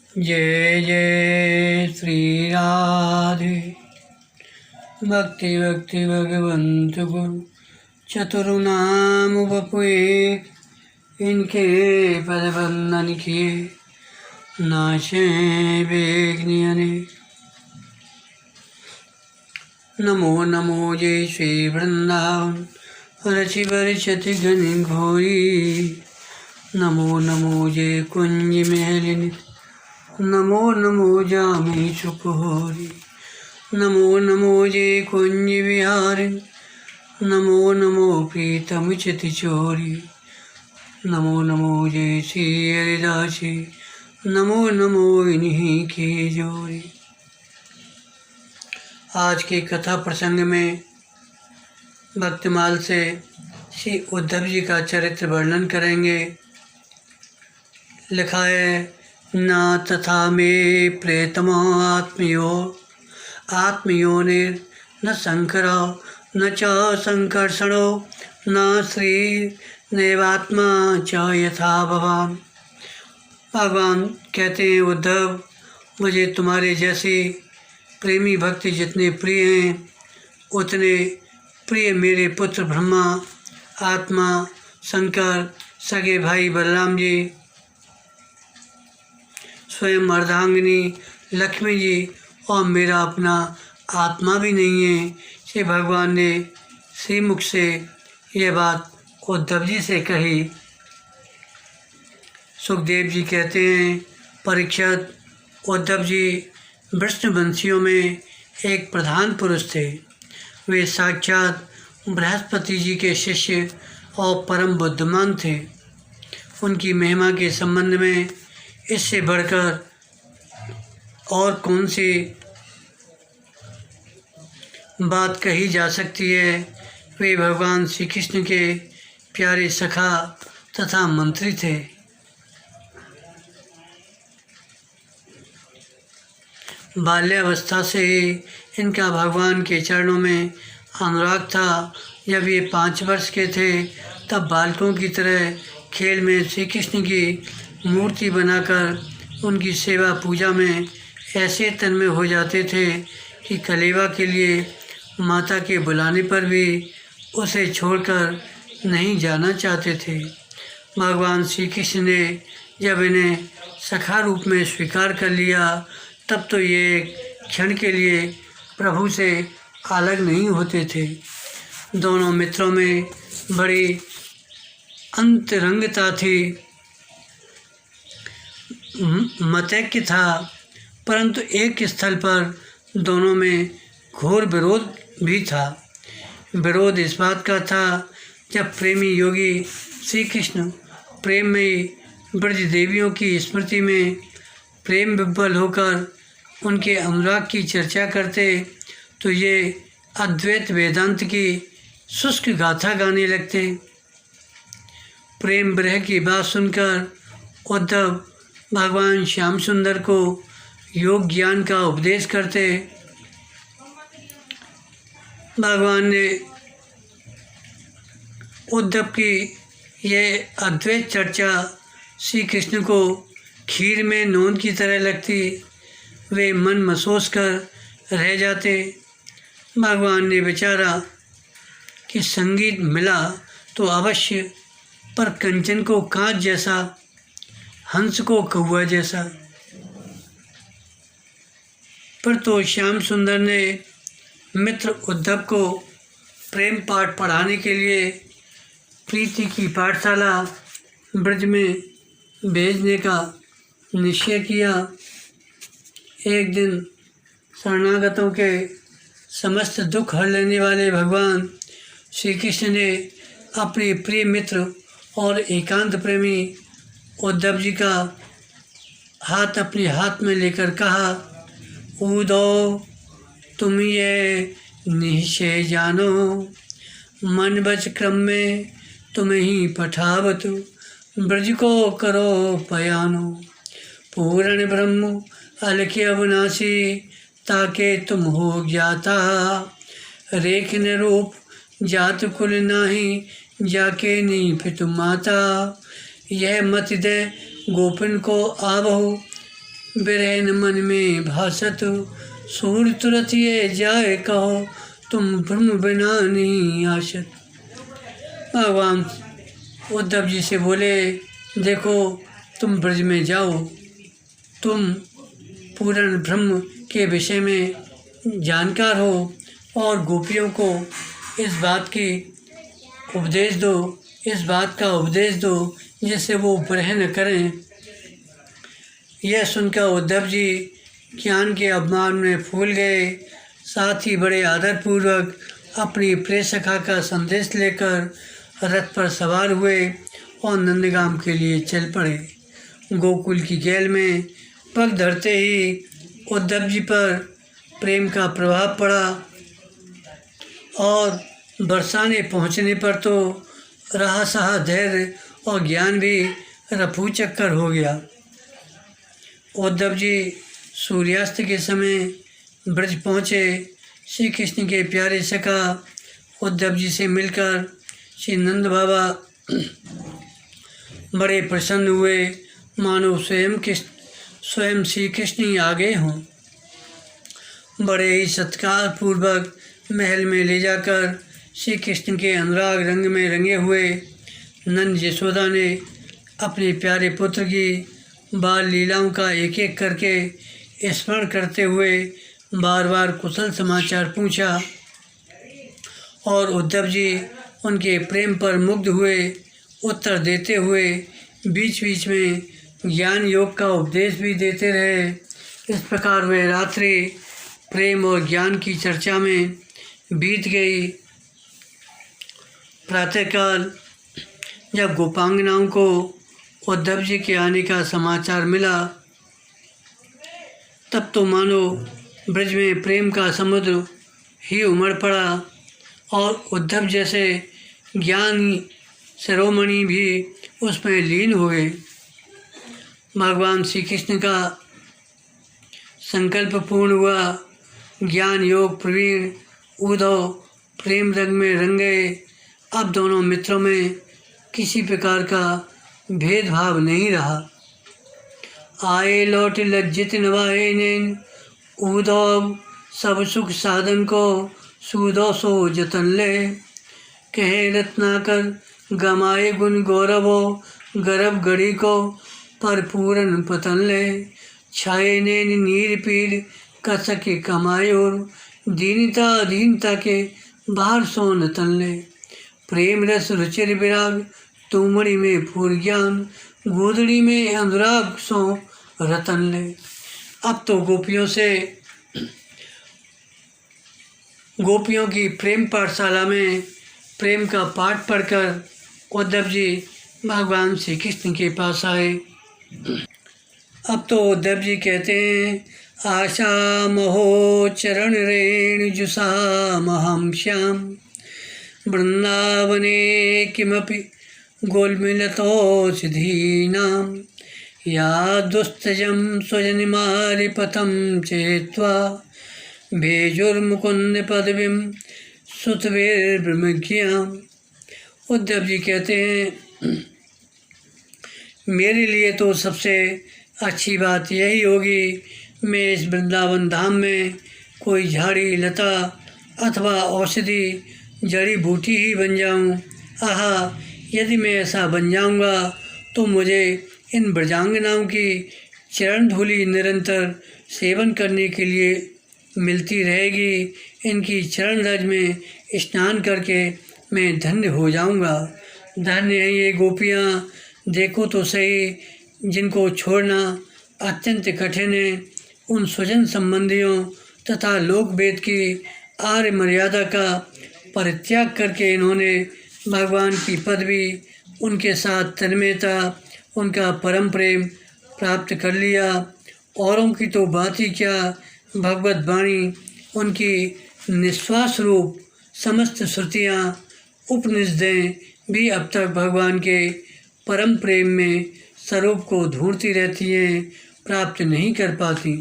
जय जय श्री राधे। भक्ति भक्ति भगवंत गुरु चतुर्नाम बपुए, इनके पद बंदन किए नाशे बेग्नियने। नमो नमो जय श्री वृंदावन रचि बरचति घनि घोरी। नमो नमो जय कुंज महलिनी, नमो नमो जामी सुखोरी। नमो नमो जय कुंज विहारी, नमो नमो प्रीतम चिति चोरी। नमो नमो जय श्री हरिदासी, नमो नमो इन्हीं की जोरी। आज की कथा प्रसंग में भक्तिमाल से श्री उद्धव जी का चरित्र वर्णन करेंगे। लिखा है, न तथा में प्रेतमो आत्मयो न शंकरो न च संकर्षणो न श्री नैवात्मा च यथा भवान। भगवान कहते हैं, उद्धव, मुझे तुम्हारे जैसे प्रेमी भक्ति जितने प्रिय हैं उतने प्रिय मेरे पुत्र ब्रह्मा, आत्मा, शंकर, सगे भाई बलराम जी, स्वयं अर्धांगिनी लक्ष्मी जी और मेरा अपना आत्मा भी नहीं है। श्री भगवान ने श्रीमुख से यह बात उद्धव जी से कही। सुखदेव जी कहते हैं, परीक्षित, उद्धव जी विष्णुवंशियों में एक प्रधान पुरुष थे। वे साक्षात बृहस्पति जी के शिष्य और परम बुद्धिमान थे। उनकी महिमा के संबंध में इससे बढ़कर और कौन सी बात कही जा सकती है। वे भगवान श्री कृष्ण के प्यारे सखा तथा मंत्री थे। बाल्यावस्था से ही इनका भगवान के चरणों में अनुराग था। जब ये 5 वर्ष के थे तब बालकों की तरह खेल में श्री कृष्ण की मूर्ति बनाकर उनकी सेवा पूजा में ऐसे तन्मय हो जाते थे कि कलेवा के लिए माता के बुलाने पर भी उसे छोड़कर नहीं जाना चाहते थे। भगवान श्री कृष्ण ने जब इन्हें सखा रूप में स्वीकार कर लिया तब तो ये क्षण के लिए प्रभु से अलग नहीं होते थे। दोनों मित्रों में बड़ी अंतरंगता थी, मतैक्य था, परंतु एक स्थल पर दोनों में घोर विरोध भी था। विरोध इस बात का था, जब प्रेमी योगी श्री कृष्ण प्रेम में ब्रज देवियों की स्मृति में प्रेम विह्वल होकर उनके अनुराग की चर्चा करते तो ये अद्वैत वेदांत की शुष्क गाथा गाने लगते। प्रेम विरह की बात सुनकर उद्धव भगवान श्याम सुंदर को योग ज्ञान का उपदेश करते। भगवान ने उद्धव की यह अद्वैत चर्चा श्री कृष्ण को खीर में नून की तरह लगती। वे मन महसूस कर रह जाते। भगवान ने विचारा कि संगीत मिला तो अवश्य, पर कंचन को कांच जैसा, हंस को कौवा जैसा। पर तो श्याम सुंदर ने मित्र उद्धव को प्रेम पाठ पढ़ाने के लिए प्रीति की पाठशाला ब्रज में भेजने का निश्चय किया। एक दिन शरणागतों के समस्त दुख हर लेने वाले भगवान श्री कृष्ण ने अपने प्रिय मित्र और एकांत प्रेमी उद्धव जी का हाथ अपने हाथ में लेकर कहा, उद्धव, तुम ये निश्चय जानो, मन बच क्रम में तुम्हें ही पठावत, ब्रज को करो पयानो। पूर्ण ब्रह्म अलख्य अविनाशी, ताके तुम हो ज्ञाता, रेख न रूप जात कुल नाही, जाके नहीं पितु माता। यह मत दे गोपिन को आवहो, बिरहन मन में भासत, सूर तुरत ये जाए कहो, तुम ब्रह्म बिना नहीं आशत। भगवान उद्धव जी से बोले, देखो तुम ब्रज में जाओ, तुम पूर्ण ब्रह्म के विषय में जानकार हो और गोपियों को इस बात की उपदेश दो, इस बात का उपदेश दो जिससे वो ब्रह न करें। यह सुनकर उद्धव जी ज्ञान के अभिमान में फूल गए, साथ ही बड़े आदरपूर्वक अपनी प्रिय सखा का संदेश लेकर रथ पर सवार हुए और नंदगाम के लिए चल पड़े। गोकुल की जेल में पग धरते ही उद्धव जी पर प्रेम का प्रभाव पड़ा और बरसाने पहुँचने पर तो रहा सहा धैर्य और ज्ञान भी रफू चक्कर हो गया। उद्धव जी सूर्यास्त के समय ब्रज पहुँचे। श्री कृष्ण के प्यारे सखा उद्धव जी से मिलकर श्री नंद बाबा बड़े प्रसन्न हुए, मानो स्वयं श्री कृष्ण ही आ गए हों। बड़े ही सत्कार पूर्वक महल में ले जाकर श्री कृष्ण के अनुराग रंग में रंगे हुए नंद यशोदा ने अपने प्यारे पुत्र की बाल लीलाओं का एक एक करके स्मरण करते हुए बार बार कुशल समाचार पूछा और उद्धव जी उनके प्रेम पर मुग्ध हुए उत्तर देते हुए बीच बीच में ज्ञान योग का उपदेश भी देते रहे। इस प्रकार वह रात्रि प्रेम और ज्ञान की चर्चा में बीत गई। प्रातःकाल जब गोपांगनाओं को उद्धव जी के आने का समाचार मिला, तब तो मानो ब्रज में प्रेम का समुद्र ही उमड़ पड़ा और उद्धव जैसे ज्ञानी शिरोमणि भी उसमें लीन हुए। भगवान श्री कृष्ण का संकल्प पूर्ण हुआ। ज्ञान योग प्रवीण उद्धव प्रेम रंग में रंगे। अब दोनों मित्रों में किसी प्रकार का भेदभाव नहीं रहा। आए लौट लज्जित नवाए नैन, उद्धव सब सुख साधन को सूदो सो जतन ले। कहे रत्नाकर गमाए गुण गौरवो, गर्भ गढ़ी को पर पूरन पतन ले। छाए नैन नीर पीर कसके कमाए और दीनता अधीनता के बाहर सो नतन ले। प्रेम रस रुचिर विराग तुमड़ी में पूर ज्ञान, गोदड़ी में अनुराग सो रतन ले। अब तो गोपियों की प्रेम पाठशाला में प्रेम का पाठ पढ़कर उद्धव जी भगवान श्री कृष्ण के पास आए। अब तो उद्धव जी कहते हैं, आशा महो चरण रेण जुषामहं श्याम, वृंदावने किमपि गोलमिलतोषधीनां, या दुस्तजं स्वजनिमारिपथं चेत्वा, भेजुर्मुकुंद पदवीं सुतवीर्ब्रह्मज्ञाम। उद्धव जी कहते हैं, मेरे लिए तो सबसे अच्छी बात यही होगी मैं इस वृंदावन धाम में कोई झाड़ी लता अथवा औषधि जड़ी बूटी ही बन जाऊं। आहा, यदि मैं ऐसा बन जाऊंगा तो मुझे इन ब्रजांगनाओं की चरण धूलि निरंतर सेवन करने के लिए मिलती रहेगी। इनकी चरण रज में स्नान करके मैं धन्य हो जाऊंगा। धन्य है ये गोपियाँ, देखो तो सही, जिनको छोड़ना अत्यंत कठिन है। उन स्वजन संबंधियों तथा लोक वेद की आर्य मर्यादा का परित्याग करके इन्होंने भगवान की पदवी, उनके साथ तन्मयता, उनका परम प्रेम प्राप्त कर लिया। औरों की तो बात ही क्या, भगवत वाणी उनकी निश्वास रूप समस्त श्रुतियाँ उपनिषदें भी अब तक भगवान के परम प्रेम में स्वरूप को ढूंढती रहती हैं, प्राप्त नहीं कर पाती।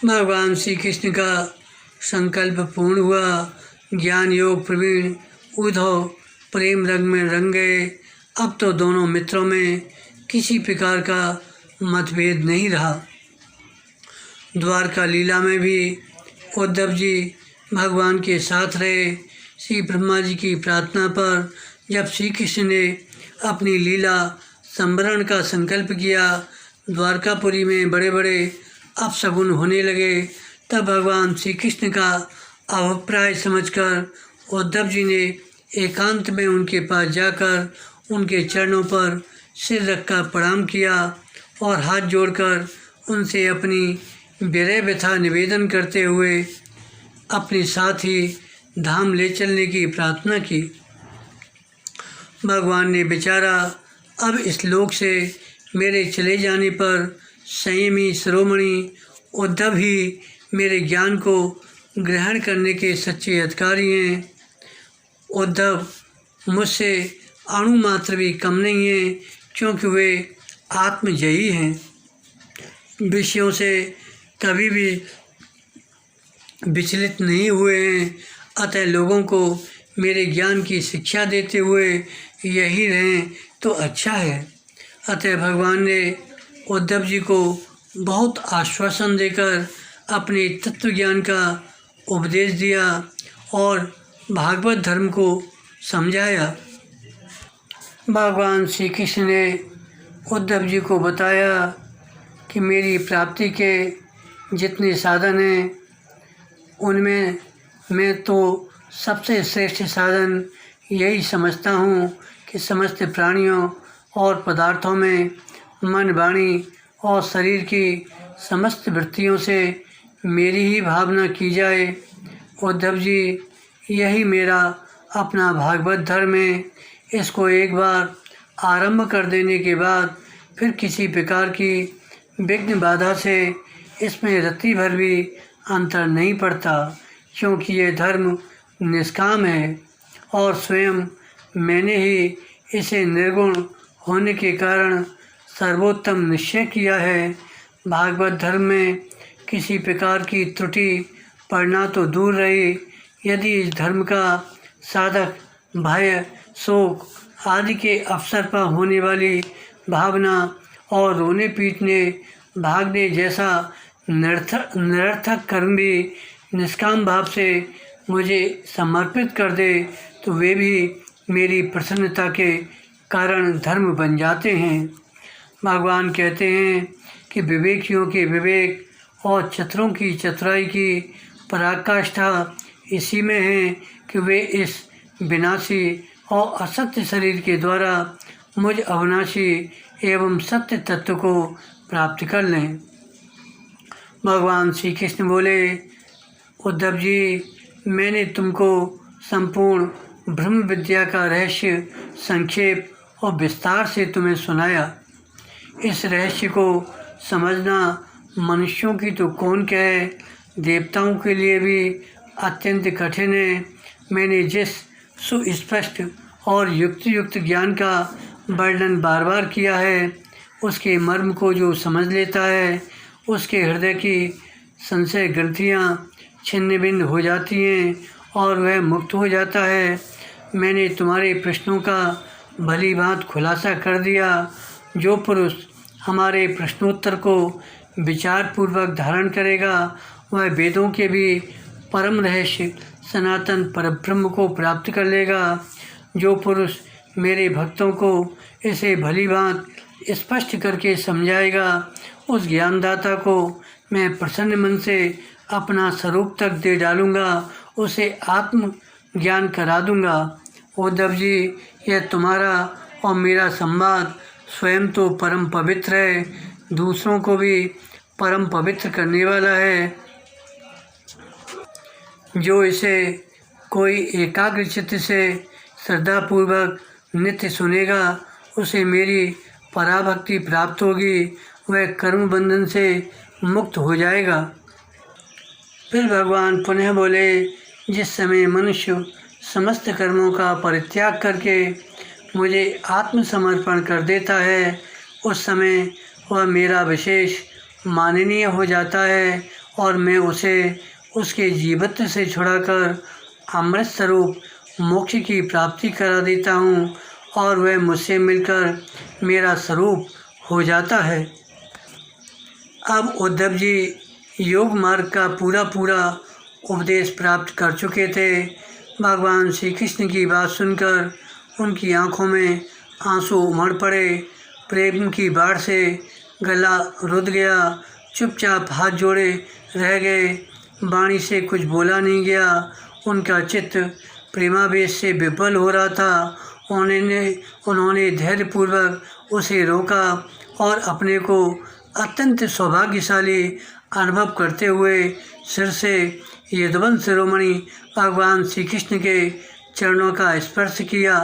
भगवान श्री कृष्ण का संकल्प पूर्ण हुआ। ज्ञान योग प्रवीण उद्धव प्रेम रंग में रंग गए। अब तो दोनों मित्रों में किसी प्रकार का मतभेद नहीं रहा। द्वारका लीला में भी उद्धव जी भगवान के साथ रहे। श्री ब्रह्मा जी की प्रार्थना पर जब श्री कृष्ण ने अपनी लीला संवरण का संकल्प किया, द्वारकापुरी में बड़े बड़े अपशगुन होने लगे, तब भगवान श्री कृष्ण का अभिप्राय समझकर उद्धव जी ने एकांत में उनके पास जाकर उनके चरणों पर सिर रखकर प्रणाम किया और हाथ जोड़कर उनसे अपनी विरह व्यथा निवेदन करते हुए अपने साथ ही धाम ले चलने की प्रार्थना की। भगवान ने बेचारा अब इस लोक से मेरे चले जाने पर संयमी शिरोमणि उद्धव ही मेरे ज्ञान को ग्रहण करने के सच्चे अधिकारी हैं। उद्धव मुझसे अणु मात्र भी कम नहीं हैं, क्योंकि वे आत्मजयी हैं, विषयों से कभी भी विचलित नहीं हुए हैं। अतः लोगों को मेरे ज्ञान की शिक्षा देते हुए यही रहें तो अच्छा है। अतः भगवान ने उद्धव जी को बहुत आश्वासन देकर अपने तत्व ज्ञान का उपदेश दिया और भागवत धर्म को समझाया। भगवान श्री कृष्ण ने उद्धव जी को बताया कि मेरी प्राप्ति के जितने साधन हैं, उनमें मैं तो सबसे श्रेष्ठ साधन यही समझता हूँ कि समस्त प्राणियों और पदार्थों में मन, वाणी और शरीर की समस्त वृत्तियों से मेरी ही भावना की जाए। उद्धव जी, यही मेरा अपना भागवत धर्म है। इसको एक बार आरंभ कर देने के बाद फिर किसी प्रकार की विघ्न बाधा से इसमें रत्ती भर भी अंतर नहीं पड़ता, क्योंकि ये धर्म निष्काम है और स्वयं मैंने ही इसे निर्गुण होने के कारण सर्वोत्तम निश्चय किया है। भागवत धर्म में किसी प्रकार की त्रुटि पड़ना तो दूर रही, यदि इस धर्म का साधक भय, शोक आदि के अवसर पर होने वाली भावना और रोने पीटने भागने जैसा निरर्थक कर्म भी निष्काम भाव से मुझे समर्पित कर दे, तो वे भी मेरी प्रसन्नता के कारण धर्म बन जाते हैं। भगवान कहते हैं कि विवेकियों के विवेक और चतुरों की चतुराई की पराकाष्ठा इसी में है कि वे इस विनाशी और असत्य शरीर के द्वारा मुझ अविनाशी एवं सत्य तत्व को प्राप्त कर लें। भगवान श्री कृष्ण बोले, उद्धव जी, मैंने तुमको संपूर्ण ब्रह्म विद्या का रहस्य संक्षेप और विस्तार से तुम्हें सुनाया। इस रहस्य को समझना मनुष्यों की तो कौन कहे, देवताओं के लिए भी अत्यंत कठिन है। मैंने जिस सुस्पष्ट और युक्त ज्ञान का वर्णन बार बार किया है, उसके मर्म को जो समझ लेता है, उसके हृदय की संशय ग्रंथियाँ छिन्न भिन्न हो जाती हैं और वह मुक्त हो जाता है। मैंने तुम्हारे प्रश्नों का भली भांति खुलासा कर दिया। जो पुरुष हमारे प्रश्नोत्तर को विचारपूर्वक धारण करेगा, वह वेदों के भी परम रहस्य सनातन परब्रह्म को प्राप्त कर लेगा। जो पुरुष मेरे भक्तों को इसे भली भांति स्पष्ट करके समझाएगा, उस ज्ञानदाता को मैं प्रसन्न मन से अपना स्वरूप तक दे डालूँगा, उसे आत्म ज्ञान करा दूँगा। उद्धव जी, यह तुम्हारा और मेरा संवाद स्वयं तो परम पवित्र है, दूसरों को भी परम पवित्र करने वाला है। जो इसे कोई एकाग्र चित्त से श्रद्धापूर्वक नित्य सुनेगा, उसे मेरी पराभक्ति प्राप्त होगी, वह कर्म बंधन से मुक्त हो जाएगा। फिर भगवान पुनः बोले, जिस समय मनुष्य समस्त कर्मों का परित्याग करके मुझे आत्मसमर्पण कर देता है, उस समय वह मेरा विशेष माननीय हो जाता है और मैं उसे उसके जीवत्व से छुड़ाकर अमृत स्वरूप मोक्ष की प्राप्ति करा देता हूँ और वह मुझसे मिलकर मेरा स्वरूप हो जाता है। अब उद्धव जी, योग मार्ग का पूरा उपदेश प्राप्त कर चुके थे। भगवान श्री कृष्ण की बात सुनकर उनकी आंखों में आंसू उमड़ पड़े। प्रेम की बाढ़ से गला रुध गया। चुपचाप हाथ जोड़े रह गए। वाणी से कुछ बोला नहीं गया। उनका चित्त प्रेमावेश से विफल हो रहा था। उन्होंने धैर्यपूर्वक उसे रोका और अपने को अत्यंत सौभाग्यशाली अनुभव करते हुए सिर से यदुवंश शिरोमणि भगवान श्री कृष्ण के चरणों का स्पर्श किया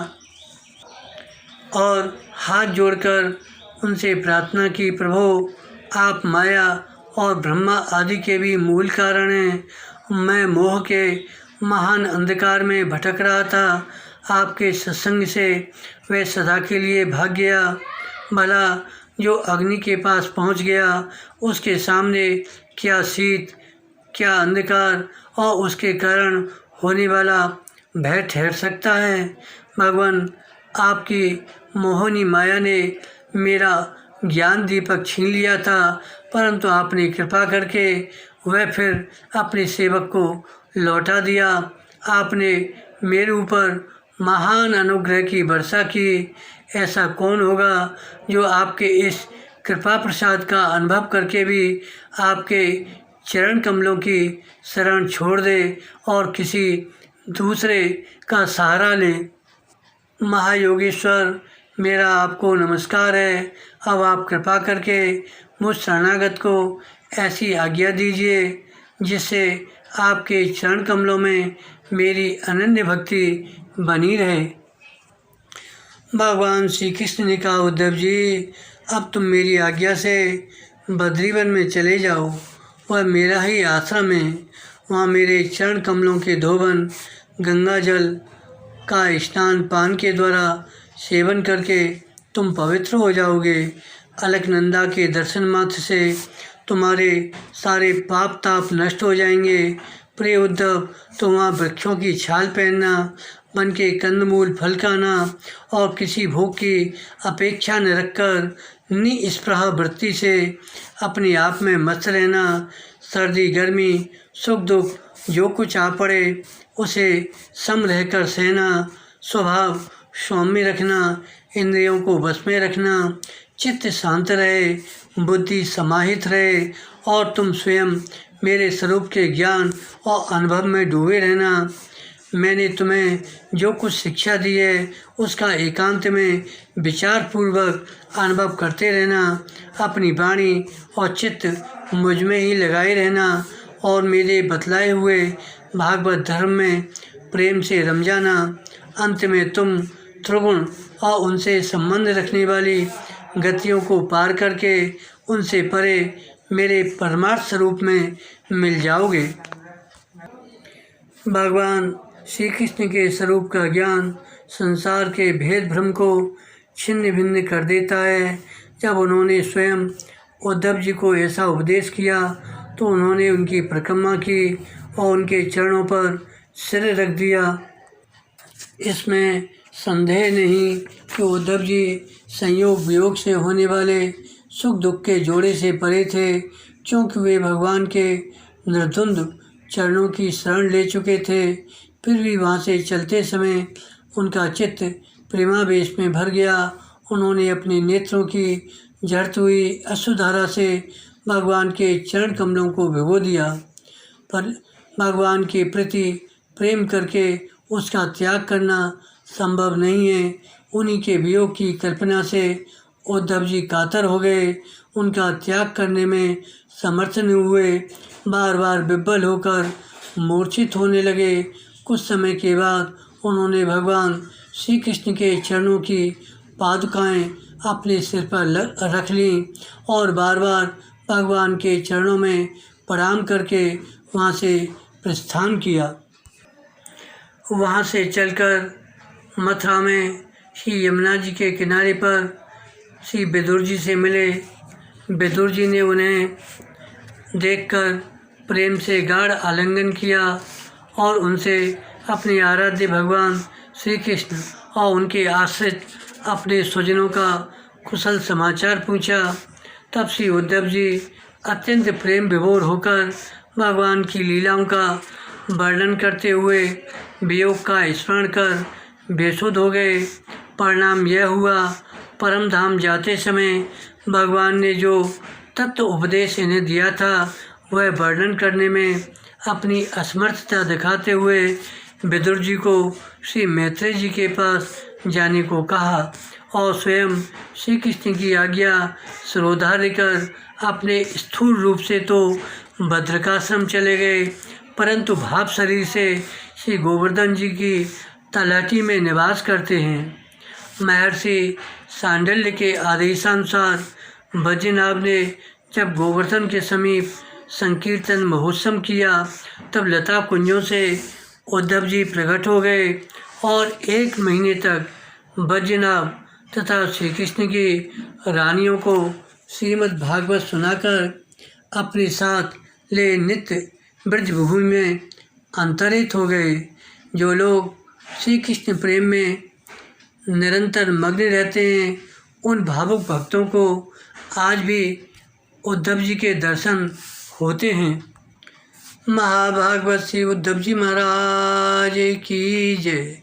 और हाथ जोड़कर उनसे प्रार्थना की, प्रभु आप माया और ब्रह्मा आदि के भी मूल कारण हैं। मैं मोह के महान अंधकार में भटक रहा था। आपके सत्संग से वह सदा के लिए भाग गया। भला जो अग्नि के पास पहुंच गया उसके सामने क्या शीत, क्या अंधकार और उसके कारण होने वाला भय ठहर सकता है। भगवान, आपकी मोहिनी माया ने मेरा ज्ञान दीपक छीन लिया था, परंतु आपने कृपा करके वह फिर अपने सेवक को लौटा दिया। आपने मेरे ऊपर महान अनुग्रह की वर्षा की। ऐसा कौन होगा जो आपके इस कृपा प्रसाद का अनुभव करके भी आपके चरण कमलों की शरण छोड़ दे और किसी दूसरे का सहारा ले। महायोगेश्वर, मेरा आपको नमस्कार है। अब आप कृपा करके मुझ शरणागत को ऐसी आज्ञा दीजिए जिससे आपके चरण कमलों में मेरी अनन्य भक्ति बनी रहे। भगवान श्री कृष्ण ने कहा, उद्धव जी, अब तुम मेरी आज्ञा से बद्रीवन में चले जाओ। वह मेरा ही आश्रम है। वहाँ मेरे चरण कमलों के धोवन गंगा जल का स्नान पान के द्वारा सेवन करके तुम पवित्र हो जाओगे। अलकनंदा के दर्शन मात्र से तुम्हारे सारे पाप ताप नष्ट हो जाएंगे। प्रिय उद्धव, तुम वहाँ वृक्षों की छाल पहनना, वन के कंदमूल फल खाना और किसी भोग की अपेक्षा न रखकर निस्पृह वृत्ति से अपने आप में मस्त रहना। सर्दी गर्मी सुख दुख जो कुछ आ पड़े उसे सम रहकर सहना। स्वभाव सौम्य रखना, इंद्रियों को वश में रखना, चित्त शांत रहे, बुद्धि समाहित रहे और तुम स्वयं मेरे स्वरूप के ज्ञान और अनुभव में डूबे रहना। मैंने तुम्हें जो कुछ शिक्षा दी है उसका एकांत में विचारपूर्वक अनुभव करते रहना। अपनी वाणी और चित्त मुझ में ही लगाए रहना और मेरे बतलाए हुए भागवत धर्म में प्रेम से रम जाना। अंत में तुम त्रिगुण और उनसे संबंध रखने वाली गतियों को पार करके उनसे परे मेरे परमार्थ स्वरूप में मिल जाओगे। भगवान श्री कृष्ण के स्वरूप का ज्ञान संसार के भेद भ्रम को छिन्न भिन्न कर देता है। जब उन्होंने स्वयं उद्धव जी को ऐसा उपदेश किया तो उन्होंने उनकी परिक्रमा की और उनके चरणों पर सिर रख दिया। इसमें संदेह नहीं कि उद्धव जी संयोग वियोग से होने वाले सुख दुख के जोड़े से परे थे, क्योंकि वे भगवान के निर्द्वंद चरणों की शरण ले चुके थे। फिर भी वहाँ से चलते समय उनका चित्त प्रेमावेश में भर गया। उन्होंने अपने नेत्रों की झरती हुई अश्रुधारा से भगवान के चरण कमलों को भिगो दिया। पर भगवान के प्रति प्रेम करके उसका त्याग करना संभव नहीं है। उन्हीं के वियोग की कल्पना से उद्धव जी कातर हो गए। उनका त्याग करने में समर्थ नहीं हुए। बार बार विह्वल होकर मूर्छित होने लगे। कुछ समय के बाद उन्होंने भगवान श्री कृष्ण के चरणों की पादुकाएं अपने सिर पर रख लीं और बार बार भगवान के चरणों में प्रणाम करके वहाँ से प्रस्थान किया। वहाँ से चलकर मथुरा में श्री यमुना जी के किनारे पर श्री विदुर जी से मिले। विदुर जी ने उन्हें देखकर प्रेम से गाढ़ आलिंगन किया और उनसे अपने आराध्य भगवान श्री कृष्ण और उनके आश्रित अपने स्वजनों का कुशल समाचार पूछा। तब श्री उद्धव जी अत्यंत प्रेम विभोर होकर भगवान की लीलाओं का वर्णन करते हुए वियोग का स्मरण कर बेसुध हो गए। परिणाम यह हुआ, परम धाम जाते समय भगवान ने जो तत्व उपदेश इन्हें दिया था वह वर्णन करने में अपनी असमर्थता दिखाते हुए विदुर जी को श्री मैत्रेय जी के पास जाने को कहा और स्वयं श्री कृष्ण की आज्ञा शिरोधार्य कर अपने स्थूल रूप से तो भद्रकाश्रम चले गए, परंतु भाव शरीर से श्री गोवर्धन जी की तलहटी में निवास करते हैं। महर्षि सांडल्य के आदेशानुसार बद्रीनाथ ने जब गोवर्धन के समीप संकीर्तन महोत्सव किया तब लता कुंजों से उद्धव जी प्रकट हो गए और 1 महीने तक बद्रीनाथ तथा श्री कृष्ण की रानियों को श्रीमद् भागवत सुनाकर अपने साथ ले नित्य ब्रजभूमि में अंतरित हो गए। जो लोग श्री कृष्ण प्रेम में निरंतर मग्न रहते हैं उन भावुक भक्तों को आज भी उद्धव जी के दर्शन होते हैं। महाभागवत श्री उद्धव जी महाराज की जय,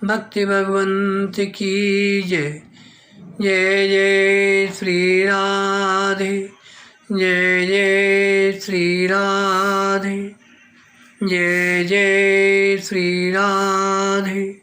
भक्ति भगवंत की जय। जय जय श्री राधे, जय जय श्री राधे, जय जय श्री राधे।